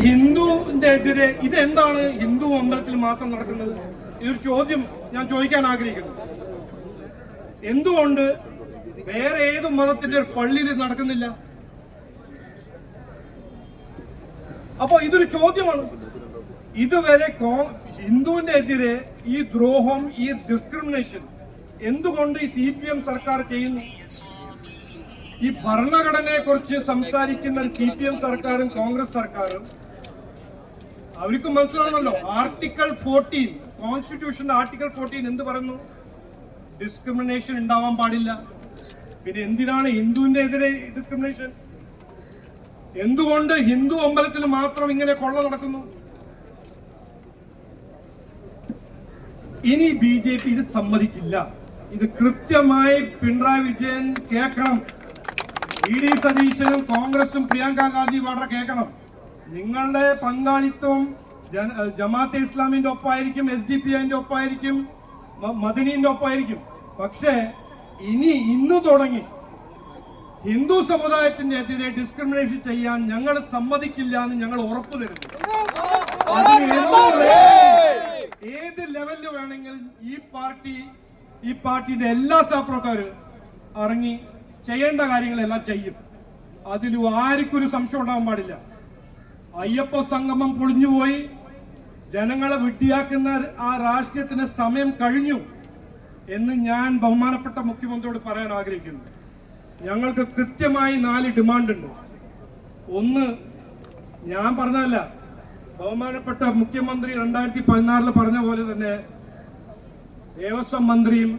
ഹിന്ദുവിന്റെ എതിരെ ഇതെന്താണ് ഹിന്ദു അമ്പലത്തിൽ മാത്രം നടക്കുന്നത്? ഇതൊരു ചോദ്യം ഞാൻ ചോദിക്കാൻ ആഗ്രഹിക്കുന്നു. എന്തുകൊണ്ട് വേറെ ഏത് മതത്തിന്റെ പള്ളിയിൽ നടക്കുന്നില്ല? അപ്പൊ ഇതൊരു ചോദ്യമാണ്. ഇതുവരെ ഹിന്ദുവിന്റെ എതിരെ ഈ ദ്രോഹം, ഈ ഡിസ്ക്രിമിനേഷൻ എന്തുകൊണ്ട് ഈ CPM സർക്കാർ ചെയ്യുന്നു? ഈ ഭരണഘടനയെ കുറിച്ച് സംസാരിക്കുന്ന CPM സർക്കാരും കോൺഗ്രസ് സർക്കാരും അവർക്ക് മനസ്സിലാണല്ലോ. ആർട്ടിക്കിൾ 14 കോൺസ്റ്റിറ്റ്യൂഷന്റെ ആർട്ടിക്കിൾ 14 എന്ത് പറയുന്നു? ഡിസ്ക്രിമിനേഷൻ ഉണ്ടാവാൻ പാടില്ല. പിന്നെ എന്തിനാണ് ഹിന്ദുവിന്റെ എതിരെ ഡിസ്ക്രിമിനേഷൻ? എന്തുകൊണ്ട് ഹിന്ദു അമ്പലത്തിൽ മാത്രം ഇങ്ങനെ കൊള്ള നടക്കുന്നു? ഇനി BJP ഇത് സമ്മതിക്കില്ല. ഇത് കൃത്യമായി പിണറായി വിജയൻ കേൾക്കണം. ED സതീശനും കോൺഗ്രസും പ്രിയങ്ക ഗാന്ധി വാഡ്ര കേൾക്കണം. നിങ്ങളുടെ പങ്കാളിത്തം ജമാഅത്തെ ഇസ്ലാമിന്റെ ഒപ്പമായിരിക്കും, SDPIന്റെ ഒപ്പമായിരിക്കും, മദനിന്റെ ഒപ്പമായിരിക്കും. പക്ഷേ ഇന്ന് തുടങ്ങി ഹിന്ദു സമുദായത്തിന്റെ എതിരെ ഡിസ്ക്രിമിനേഷൻ ചെയ്യാൻ ഞങ്ങൾ സമ്മതിക്കില്ല എന്ന് ഞങ്ങൾ ഉറപ്പു തരുന്നു. ഏത് ലെവലിൽ വേണമെങ്കിലും ഈ പാർട്ടിയുടെ എല്ലാ സഹപ്രവർത്തകരും ഇറങ്ങി ചെയ്യേണ്ട കാര്യങ്ങളെല്ലാം ചെയ്യും. അതിൽ ആർക്കൊരു സംശയം ഉണ്ടാവാൻ പാടില്ല. അയ്യപ്പ സംഗമം പൊളിഞ്ഞുപോയി. ജനങ്ങളെ വിഡ്ഢിയാക്കുന്ന ആ രാഷ്ട്രീയത്തിന് സമയം കഴിഞ്ഞു എന്ന് ഞാൻ ബഹുമാനപ്പെട്ട മുഖ്യമന്ത്രിയോട് പറയാൻ ആഗ്രഹിക്കുന്നു. ഞങ്ങൾക്ക് കൃത്യമായി 4 ഡിമാൻഡ് ഉണ്ട്. ഒന്ന്, ഞാൻ പറഞ്ഞതല്ല, ബഹുമാനപ്പെട്ട മുഖ്യമന്ത്രി 2016 പറഞ്ഞ പോലെ തന്നെ ദേവസ്വം മന്ത്രിയും